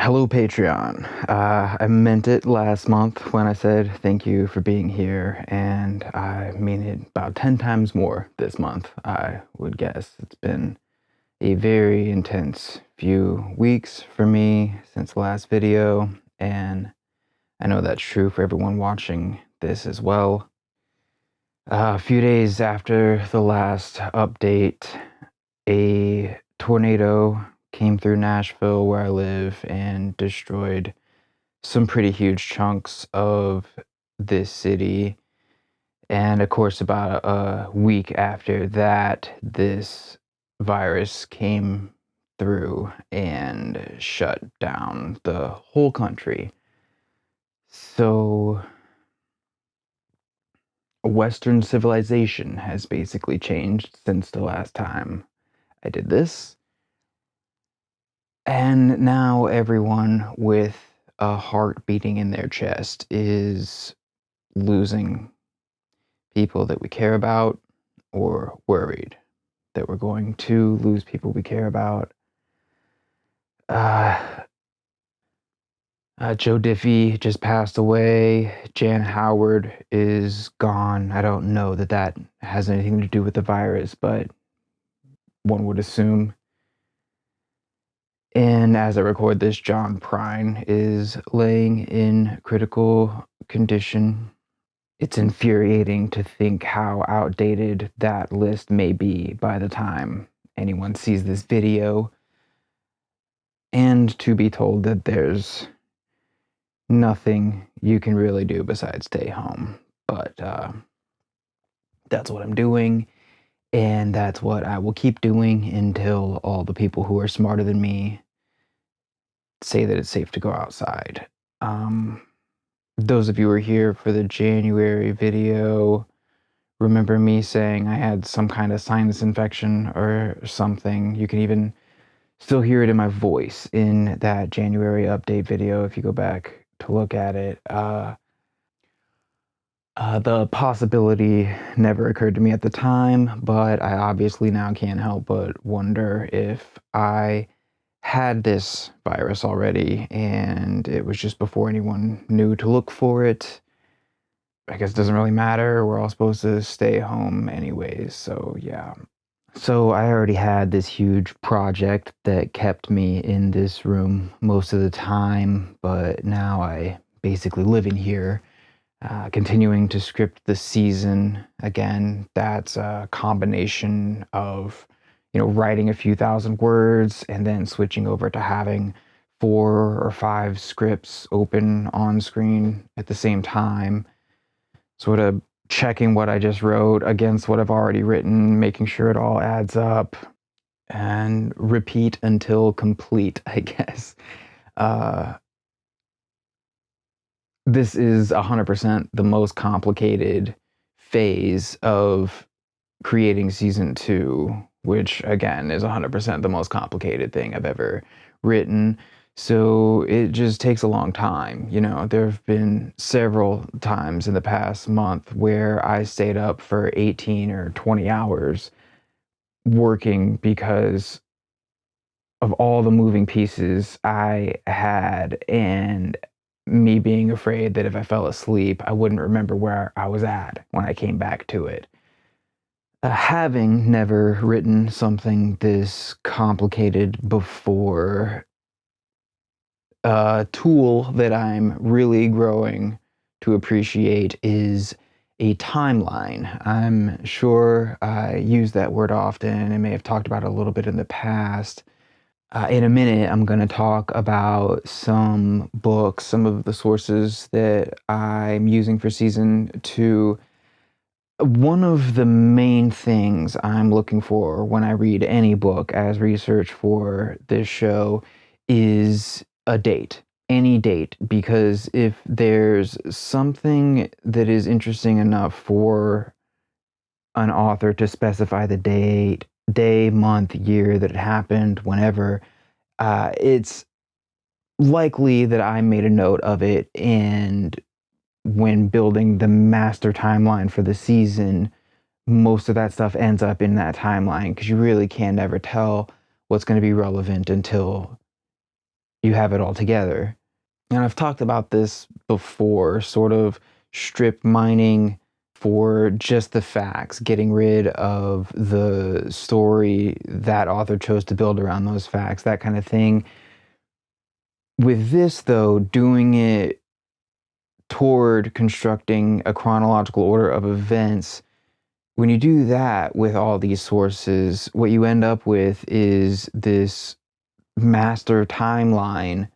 Hello, Patreon. I meant it last month when I said thank you for being here, and I mean it about 10 times more this month, I would guess. It's been a very intense few weeks for me since the last video, and I know that's true for everyone watching this as well. A few days after the last update, a tornado came through Nashville, where I live, and destroyed some pretty huge chunks of this city. And of course, about a week after that, this virus came through and shut down the whole country. So, Western civilization has basically changed since the last time I did this. And now everyone with a heart beating in their chest is losing people that we care about, or worried that we're going to lose people we care about. Uh, Joe Diffie just passed away. Jan Howard is gone. I don't know that that has anything to do with the virus, but one would assume. And as I record this, John Prine is laying in critical condition. It's infuriating to think how outdated that list may be by the time anyone sees this video, and to be told that there's nothing you can really do besides stay home. But that's what I'm doing, and that's what I will keep doing until all the people who are smarter than me say that it's safe to go outside. Those of you who are here for the January video remember me saying I had some kind of sinus infection or something. You can even still hear it in my voice in that January update video if you go back to look at it. The possibility never occurred to me at the time, but I obviously now can't help but wonder if I had this virus already and it was just before anyone knew to look for it. I guess it doesn't really matter. We're all supposed to stay home anyways, so yeah. So I already had this huge project that kept me in this room most of the time, but now I basically live in here, continuing to script the season. Again, that's a combination of, writing a few thousand words and then switching over to having 4 or 5 scripts open on screen at the same time, sort of checking what I just wrote against what I've already written, making sure it all adds up, and repeat until complete, I guess. Uh, this is 100% the most complicated phase of creating season 2, which again is 100% the most complicated thing I've ever written. So it just takes a long time. There have been several times in the past month where I stayed up for 18 or 20 hours working because of all the moving pieces I had, and me being afraid that if I fell asleep, I wouldn't remember where I was at when I came back to it. Having never written something this complicated before, a tool that I'm really growing to appreciate is a timeline. I'm sure I use that word often and may have talked about it a little bit in the past. In a minute, I'm going to talk about some books, some of the sources that I'm using for season 2. One of the main things I'm looking for when I read any book as research for this show is a date, any date, because if there's something that is interesting enough for an author to specify the date, day, month, year that it happened, whenever, it's likely that I made a note of it, and when building the master timeline for the season, most of that stuff ends up in that timeline because you really can never tell what's going to be relevant until you have it all together. And I've talked about this before, sort of strip mining for just the facts, getting rid of the story that author chose to build around those facts, that kind of thing. With this, though, doing it toward constructing a chronological order of events, when you do that with all these sources, what you end up with is this master timeline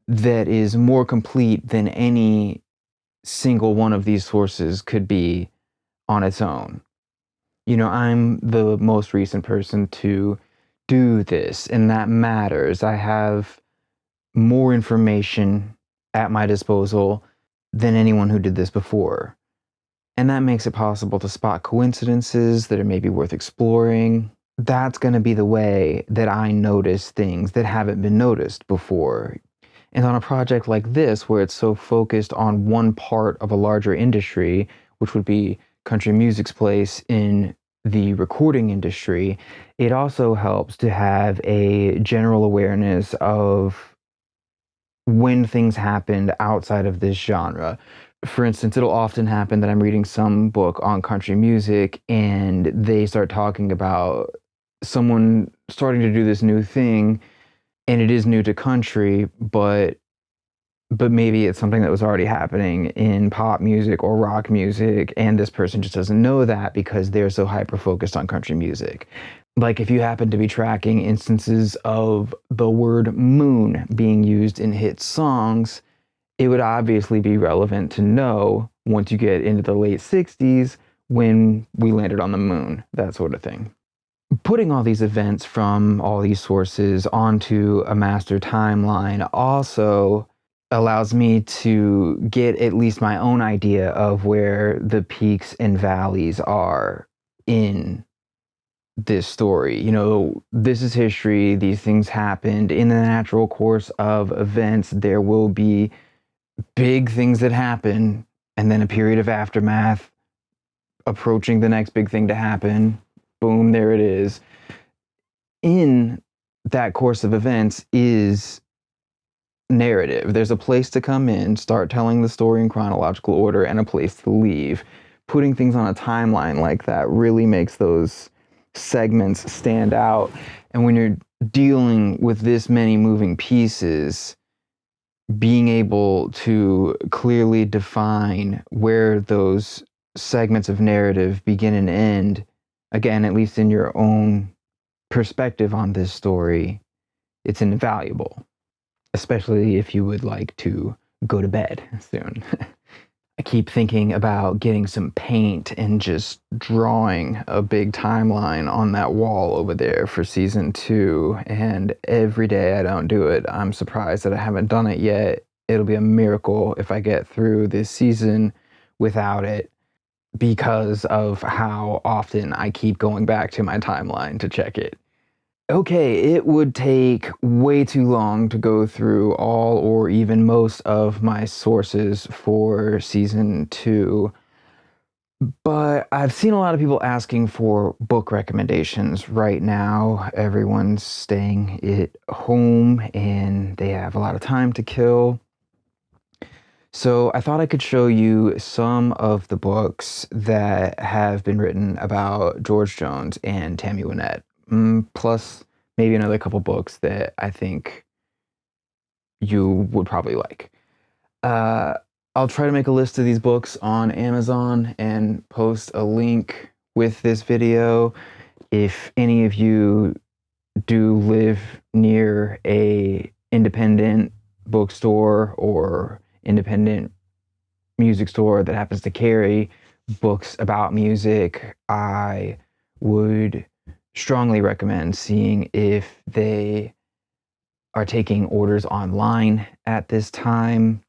that is more complete than any single one of these sources could be on its own. You know, I'm the most recent person to do this, and that matters. I have more information at my disposal than anyone who did this before. And that makes it possible to spot coincidences that are maybe worth exploring. That's going to be the way that I notice things that haven't been noticed before. And on a project like this, where it's so focused on one part of a larger industry, which would be country music's place in the recording industry, it also helps to have a general awareness of when things happened outside of this genre. For instance, it'll often happen that I'm reading some book on country music and they start talking about someone starting to do this new thing, and it is new to country, but maybe it's something that was already happening in pop music or rock music, and this person just doesn't know that because they're so hyper focused on country music. Like if you happen to be tracking instances of the word moon being used in hit songs, it would obviously be relevant to know once you get into the late 60s when we landed on the moon, that sort of thing. Putting all these events from all these sources onto a master timeline also allows me to get at least my own idea of where the peaks and valleys are in this story. You know, this is history, these things happened. In the natural course of events, there will be big things that happen, and then a period of aftermath approaching the next big thing to happen. Boom, there it is. In that course of events is narrative. There's a place to come in, start telling the story in chronological order, and a place to leave. Putting things on a timeline like that really makes those segments stand out. And when you're dealing with this many moving pieces, being able to clearly define where those segments of narrative begin and end, again, at least in your own perspective on this story, it's invaluable, especially if you would like to go to bed soon. I keep thinking about getting some paint and just drawing a big timeline on that wall over there for season 2. And every day I don't do it, I'm surprised that I haven't done it yet. It'll be a miracle if I get through this season without it, because of how often I keep going back to my timeline to check it. Okay, it would take way too long to go through all or even most of my sources for season 2, but I've seen a lot of people asking for book recommendations right now. Everyone's staying at home and they have a lot of time to kill. So I thought I could show you some of the books that have been written about George Jones and Tammy Wynette, plus maybe another couple books that I think you would probably like. Uh, I'll try to make a list of these books on Amazon and post a link with this video. If any of you do live near a independent bookstore or independent music store that happens to carry books about music, I would strongly recommend seeing if they are taking orders online at this time.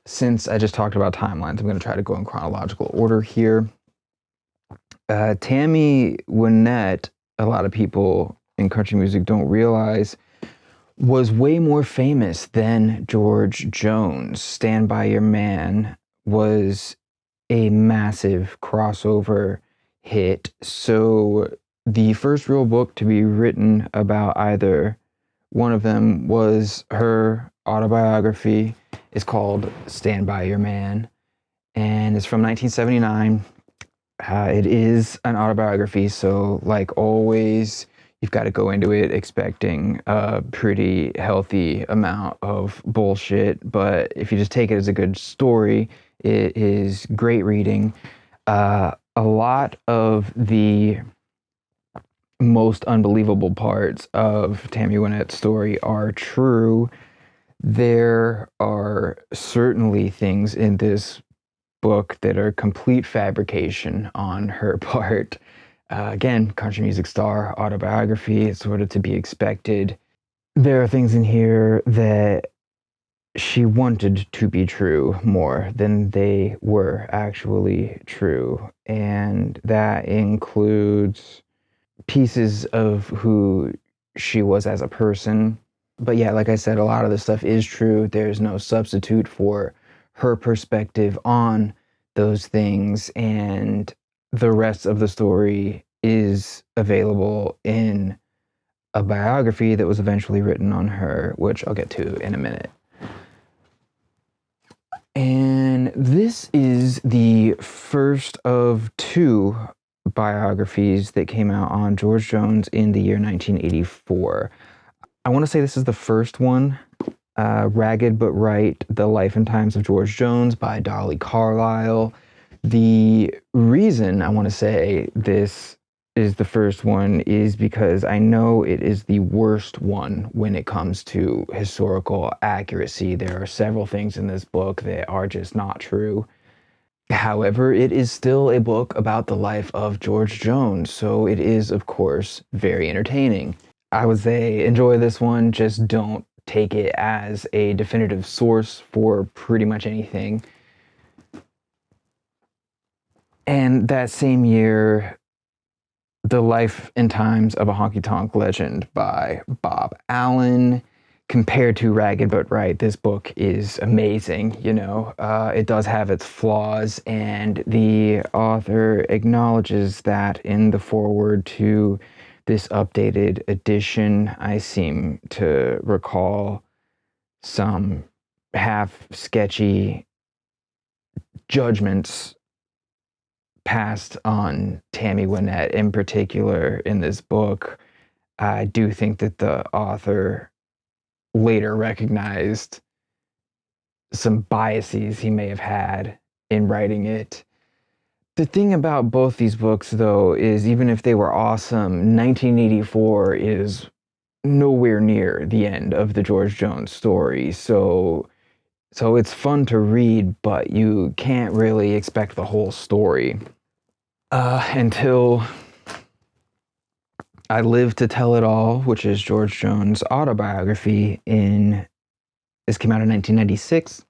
Since I just talked about timelines, I'm going to try to go in chronological order here. Tammy Wynette, a lot of people in country music don't realize, was way more famous than George Jones. Stand By Your Man was a massive crossover hit. So the first real book to be written about either One of them was her autobiography. It's called Stand By Your Man, and it's from 1979. It is an autobiography, so like always, you've got to go into it expecting a pretty healthy amount of bullshit. But if you just take it as a good story, it is great reading. A lot of the most unbelievable parts of Tammy Wynette's story are true. There are certainly things in this book that are complete fabrication on her part. Again, country music star, autobiography, it's sort of to be expected. There are things in here that she wanted to be true more than they were actually true. And that includes pieces of who she was as a person. But yeah, like I said, a lot of the stuff is true. There's no substitute for her perspective on those things, and the rest of the story is available in a biography that was eventually written on her, which I'll get to in a minute. And this is the first of two biographies that came out on George Jones in the year 1984. I want to say this is the first one, Ragged But Right, The Life and Times of George Jones by Dolly Carlisle. The reason I want to say this is the first one is because I know it is the worst one when it comes to historical accuracy. There are several things in this book that are just not true. However, it is still a book about the life of George Jones, so it is, of course, very entertaining. I would say enjoy this one, just don't take it as a definitive source for pretty much anything. And that same year, The Life and Times of a Honky Tonk Legend by Bob Allen. Compared to Ragged But Right, this book is amazing. It does have its flaws, and the author acknowledges that in the foreword to this updated edition. I seem to recall some half sketchy judgments passed on Tammy Wynette in particular in this book. I do think that the author later recognized some biases he may have had in writing it. The thing about both these books, though, is even if they were awesome, 1984 is nowhere near the end of the George Jones story. So it's fun to read, but you can't really expect the whole story until I Live to Tell It All, which is George Jones' autobiography. This came out in 1996.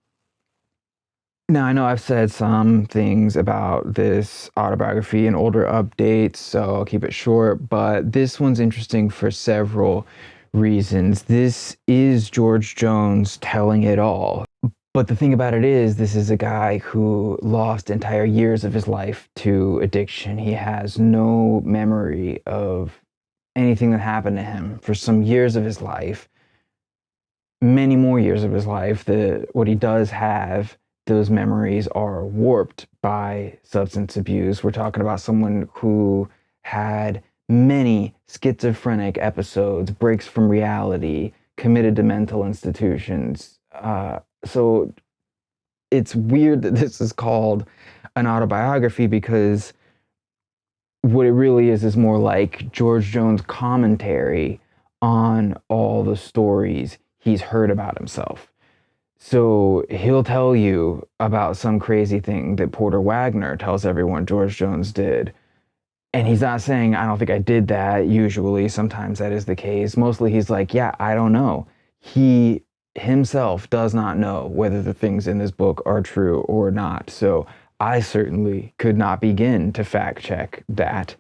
Now, I know I've said some things about this autobiography in older updates, so I'll keep it short, but this one's interesting for several reasons. This is George Jones telling it all. But the thing about it is, this is a guy who lost entire years of his life to addiction. He has no memory of anything that happened to him for some years of his life, many more years of his life. What he does have, those memories are warped by substance abuse. We're talking about someone who had many schizophrenic episodes, breaks from reality, committed to mental institutions. So it's weird that this is called an autobiography, because what it really is more like George Jones' commentary on all the stories he's heard about himself. So he'll tell you about some crazy thing that Porter Wagoner tells everyone George Jones did. And he's not saying, I don't think I did that. Usually, sometimes that is the case. Mostly he's like, yeah, I don't know. He himself does not know whether the things in this book are true or not. So I certainly could not begin to fact check that.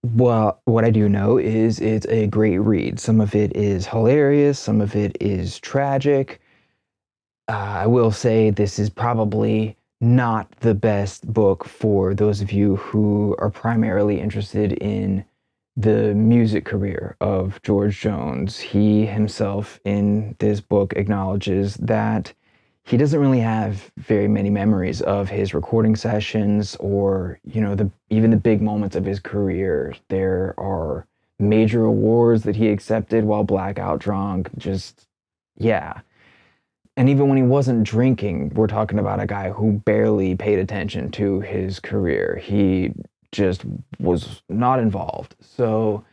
Well, what I do know is it's a great read. Some of it is hilarious, some of it is tragic. I will say this is probably not the best book for those of you who are primarily interested in the music career of George Jones. He himself in this book acknowledges that he doesn't really have very many memories of his recording sessions or, even the big moments of his career. There are major awards that he accepted while blackout drunk. Just, yeah. And even when he wasn't drinking, we're talking about a guy who barely paid attention to his career. He just was not involved. So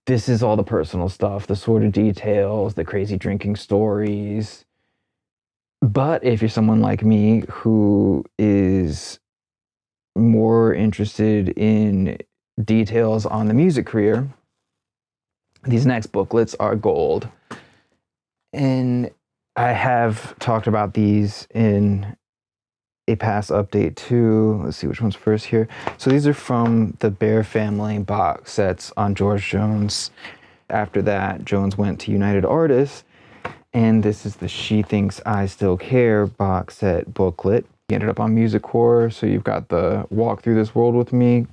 this is all the personal stuff, the sort of details, the crazy drinking stories. But if you're someone like me who is more interested in details on the music career, these next booklets are gold. And I have talked about these in a past update too. Let's see which one's first here. So these are from the Bear Family box sets on George Jones. After that, Jones went to United Artists, and this is the She Thinks I Still Care box set booklet. He ended up on MusiCore, so you've got the Walk Through This World With Me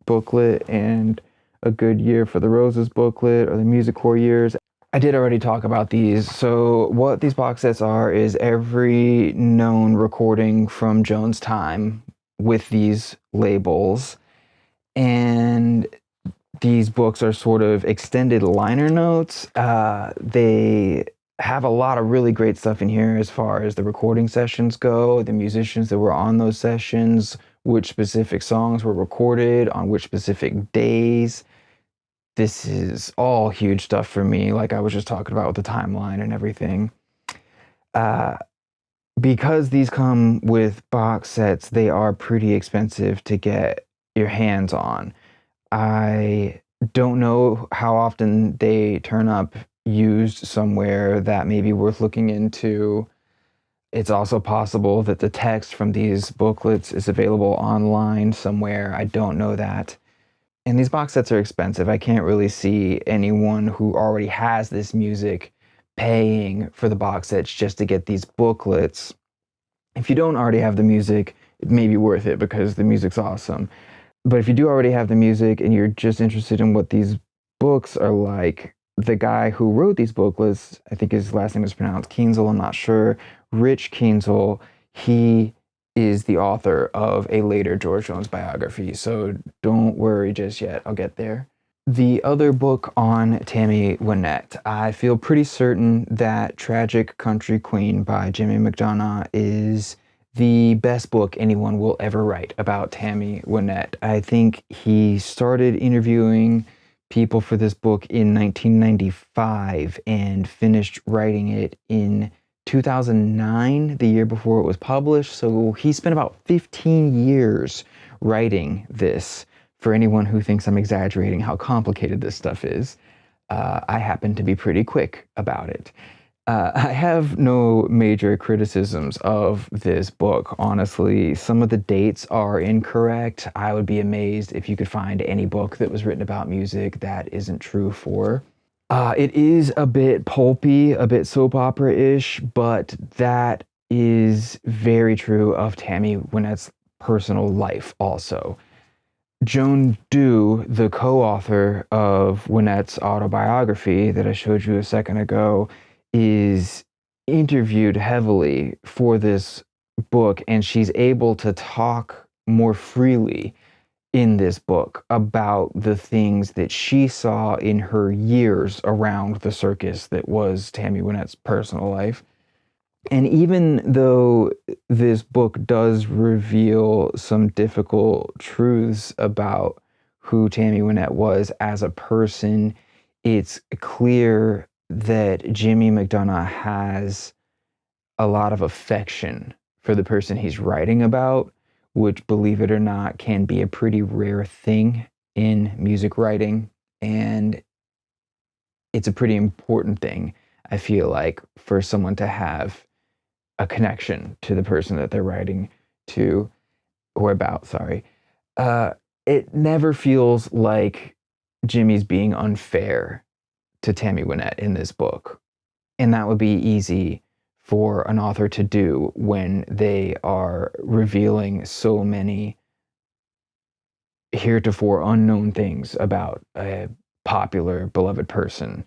booklet and A Good Year for the Roses booklet, or the MusiCore years. I did already talk about these. So what these box sets are is every known recording from Jones' time with these labels. And these books are sort of extended liner notes. They have a lot of really great stuff in here as far as the recording sessions go, the musicians that were on those sessions, which specific songs were recorded on which specific days. This is all huge stuff for me, like I was just talking about with the timeline and everything. Because these come with box sets, they are pretty expensive to get your hands on. I don't know how often they turn up used somewhere. That may be worth looking into. It's also possible that the text from these booklets is available online somewhere. I don't know that. And these box sets are expensive. I can't really see anyone who already has this music paying for the box sets just to get these booklets. If you don't already have the music, it may be worth it because the music's awesome. But if you do already have the music and you're just interested in what these books are like, the guy who wrote these booklets, I think his last name is pronounced Kienzl, I'm not sure, Rich Kienzl, he is the author of a later George Jones biography, so don't worry just yet, I'll get there. The other book on Tammy Wynette, I feel pretty certain that Tragic Country Queen by Jimmy McDonough is the best book anyone will ever write about Tammy Wynette. I think he started interviewing people for this book in 1995 and finished writing it in 2009, the year before it was published. So he spent about 15 years writing this. For anyone who thinks I'm exaggerating how complicated this stuff is, I happen to be pretty quick about it. I have no major criticisms of this book, honestly. Some of the dates are incorrect. I would be amazed if you could find any book that was written about music that isn't true for. It is a bit pulpy, a bit soap opera-ish, but that is very true of Tammy Wynette's personal life also. Joan Dew, the co-author of Wynette's autobiography that I showed you a second ago, is interviewed heavily for this book, and she's able to talk more freely in this book about the things that she saw in her years around the circus that was Tammy Wynette's personal life. And even though this book does reveal some difficult truths about who Tammy Wynette was as a person, it's clear that Jimmy McDonough has a lot of affection for the person he's writing about, which, believe it or not, can be a pretty rare thing in music writing. And it's a pretty important thing, I feel like, for someone to have a connection to the person that they're writing to or about, sorry. It never feels like Jimmy's being unfair to Tammy Wynette in this book. And that would be easy for an author to do when they are revealing so many heretofore unknown things about a popular, beloved person.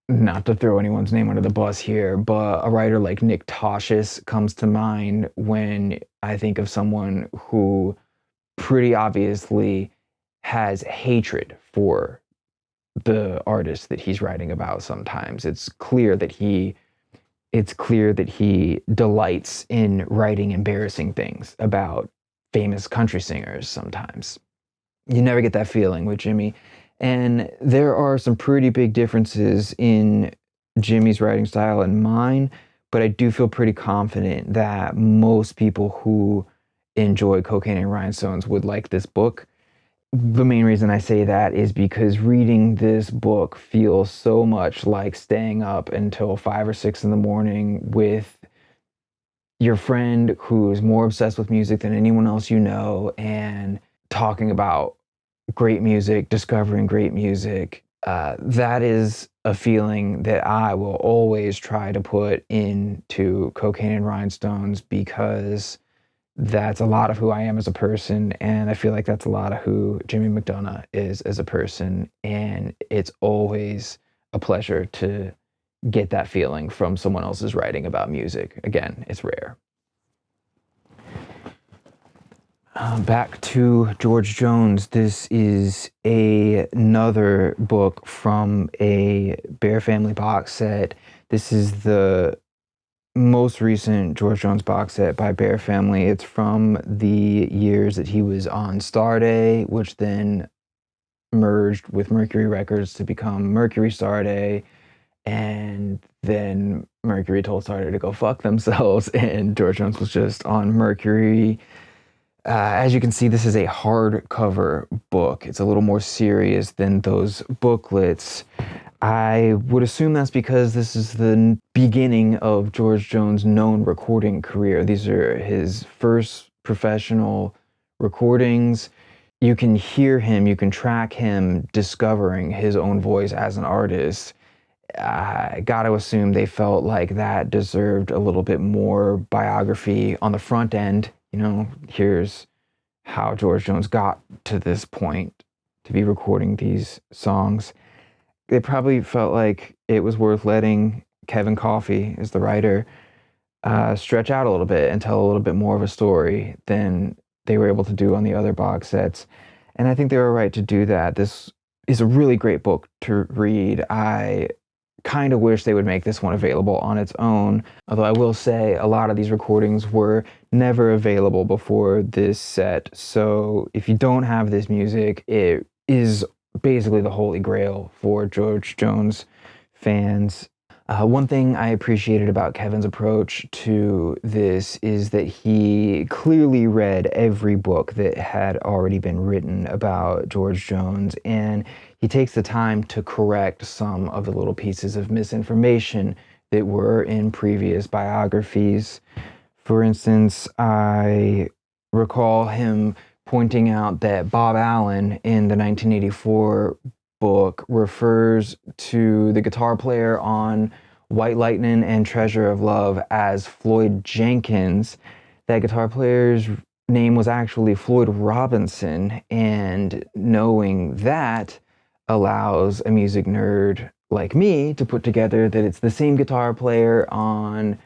Not to throw anyone's name under the bus here, but a writer like Nick Tosches comes to mind when I think of someone who pretty obviously has hatred for the artist that he's writing about sometimes. It's clear that he delights in writing embarrassing things about famous country singers sometimes. You never get that feeling with Jimmy. And there are some pretty big differences in Jimmy's writing style and mine, but I do feel pretty confident that most people who enjoy Cocaine and Rhinestones would like this book. The main reason I say that is because reading this book feels so much like staying up until 5 or 6 in the morning with your friend who is more obsessed with music than anyone else you know and talking about great music, discovering great music. That is a feeling that I will always try to put into Cocaine and Rhinestones because that's a lot of who I am as a person, and I feel like that's a lot of who Jimmy McDonough is as a person, and it's always a pleasure to get that feeling from someone else's writing about music. Again, it's rare. Back to George Jones. This is another book from a Bear Family box set. This is the most recent George Jones box set by Bear Family. It's from the years that he was on Starday, which then merged with Mercury Records to become Mercury Starday, and then Mercury told Starday to go fuck themselves, and George Jones was just on Mercury. As you can see, this is a hardcover book. It's a little more serious than those booklets. I would assume that's because this is the beginning of George Jones' known recording career. These are his first professional recordings. You can hear him, you can track him discovering his own voice as an artist. I gotta assume they felt like that deserved a little bit more biography on the front end. Here's how George Jones got to this point to be recording these songs. They probably felt like it was worth letting Kevin Coffey, as the writer, stretch out a little bit and tell a little bit more of a story than they were able to do on the other box sets. And I think they were right to do that. This is a really great book to read. I kind of wish they would make this one available on its own, although I will say a lot of these recordings were never available before this set. So if you don't have this music, it is basically the holy grail for George Jones fans. One thing I appreciated about Kevin's approach to this is that he clearly read every book that had already been written about George Jones, and he takes the time to correct some of the little pieces of misinformation that were in previous biographies. For instance, I recall him pointing out that Bob Allen in the 1984 book refers to the guitar player on White Lightning and Treasure of Love as Floyd Jenkins. That guitar player's name was actually Floyd Robinson, and knowing that allows a music nerd like me to put together that it's the same guitar player on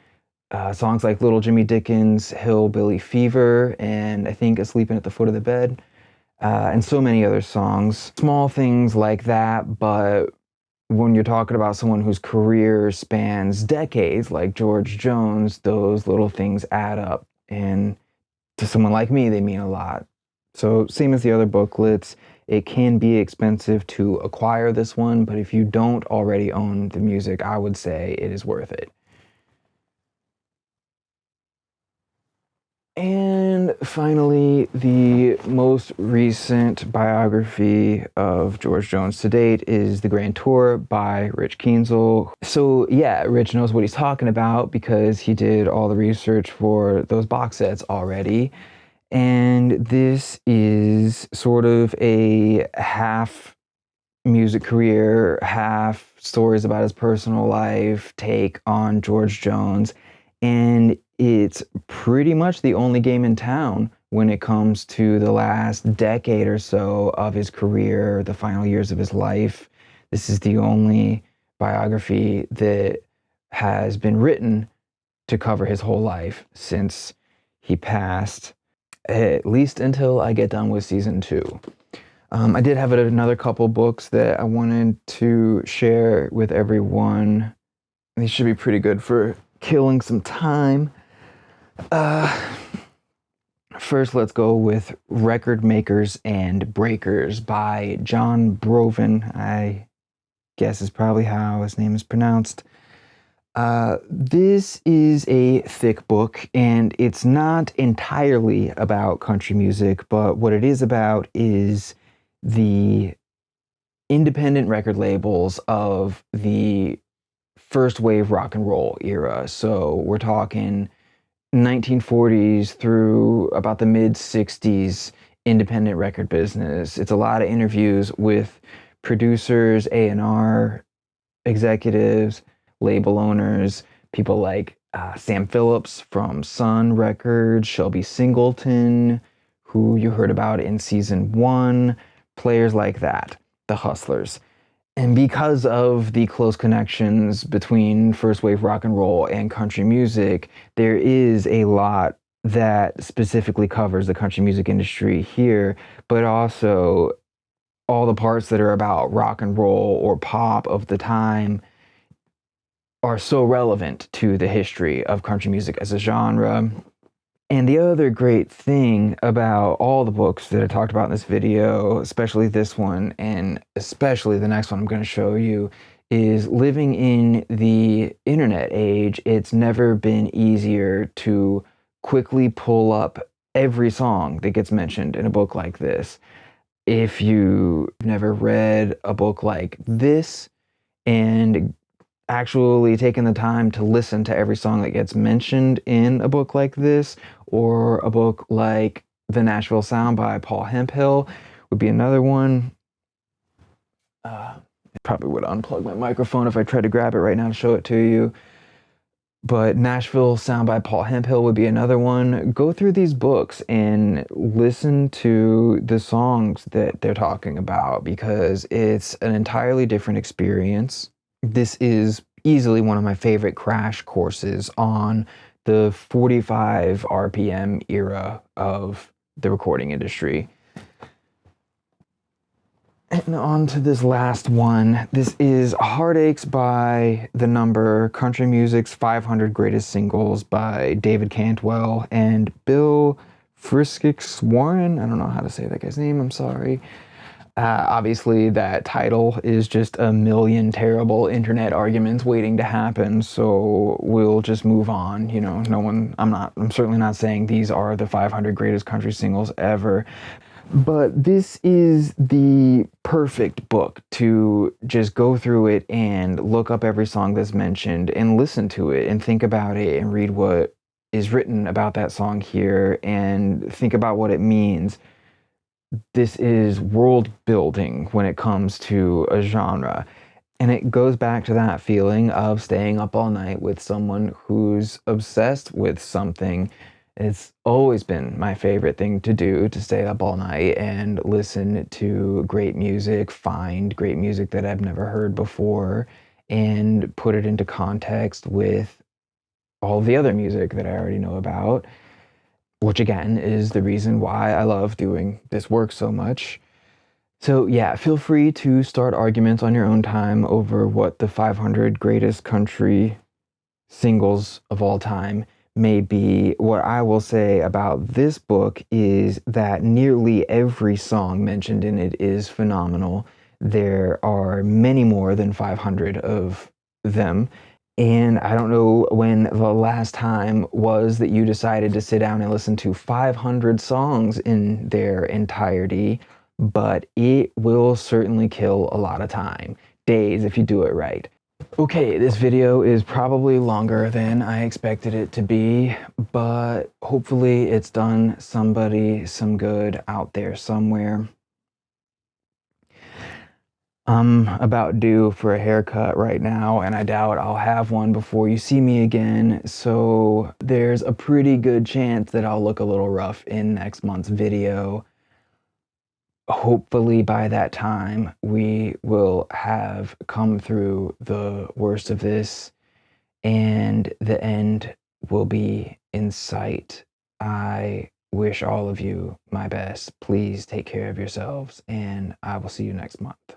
songs like Little Jimmy Dickens, Hillbilly Fever, and I think Sleeping at the Foot of the Bed, and so many other songs. Small things like that, but when you're talking about someone whose career spans decades, like George Jones, those little things add up, and to someone like me, they mean a lot. So same as the other booklets, it can be expensive to acquire this one, but if you don't already own the music, I would say it is worth it. And finally, the most recent biography of George Jones to date is The Grand Tour by Rich Kienzle. So yeah, Rich knows what he's talking about because he did all the research for those box sets already. And this is sort of a half music career, half stories about his personal life take on George Jones. And it's pretty much the only game in town when it comes to the last decade or so of his career, the final years of his life. This is the only biography that has been written to cover his whole life since he passed, at least until I get done with season 2. I did have another couple books that I wanted to share with everyone. These should be pretty good for killing some time. First, let's go with Record Makers and Breakers by John Brovin. I guess is probably how his name is pronounced. This is a thick book, and it's not entirely about country music, but what it is about is the independent record labels of the first wave rock and roll era. So we're talking 1940s through about the mid 60s independent record business. It's a lot of interviews with producers, A&R executives, label owners, people like Sam Phillips from Sun Records, Shelby Singleton, who you heard about in season 1, players like that, the hustlers. And because of the close connections between first wave rock and roll and country music, there is a lot that specifically covers the country music industry here, but also all the parts that are about rock and roll or pop of the time are so relevant to the history of country music as a genre. And the other great thing about all the books that I talked about in this video, especially this one and especially the next one I'm going to show you, is living in the internet age, it's never been easier to quickly pull up every song that gets mentioned in a book like this. If you've never read a book like this and actually taken the time to listen to every song that gets mentioned in a book like this, or a book like The Nashville Sound by Paul Hemphill would be another one. I probably would unplug my microphone if I tried to grab it right now to show it to you. But Nashville Sound by Paul Hemphill would be another one. Go through these books and listen to the songs that they're talking about, because it's an entirely different experience. This is easily one of my favorite crash courses on the 45 RPM era of the recording industry. And on to this last one. This is Heartaches by The Number, Country Music's 500 Greatest Singles by David Cantwell and Bill Friskies-Warren. I don't know how to say that guy's name, I'm sorry. Obviously, that title is just a million terrible internet arguments waiting to happen, so we'll just move on. You know, I'm certainly not saying these are the 500 greatest country singles ever, but this is the perfect book to just go through it and look up every song that's mentioned and listen to it and think about it and read what is written about that song here and think about what it means. This is world building when it comes to a genre. And it goes back to that feeling of staying up all night with someone who's obsessed with something. It's always been my favorite thing to do, to stay up all night and listen to great music, find great music that I've never heard before, and put it into context with all the other music that I already know about, which again is the reason why I love doing this work so much. So yeah, feel free to start arguments on your own time over what the 500 greatest country singles of all time may be. What I will say about this book is that nearly every song mentioned in it is phenomenal. There are many more than 500 of them. And I don't know when the last time was that you decided to sit down and listen to 500 songs in their entirety, but it will certainly kill a lot of time. Days if you do it right. Okay, this video is probably longer than I expected it to be, but hopefully it's done somebody some good out there somewhere. I'm about due for a haircut right now, and I doubt I'll have one before you see me again, so there's a pretty good chance that I'll look a little rough in next month's video. Hopefully by that time, we will have come through the worst of this, and the end will be in sight. I wish all of you my best. Please take care of yourselves, and I will see you next month.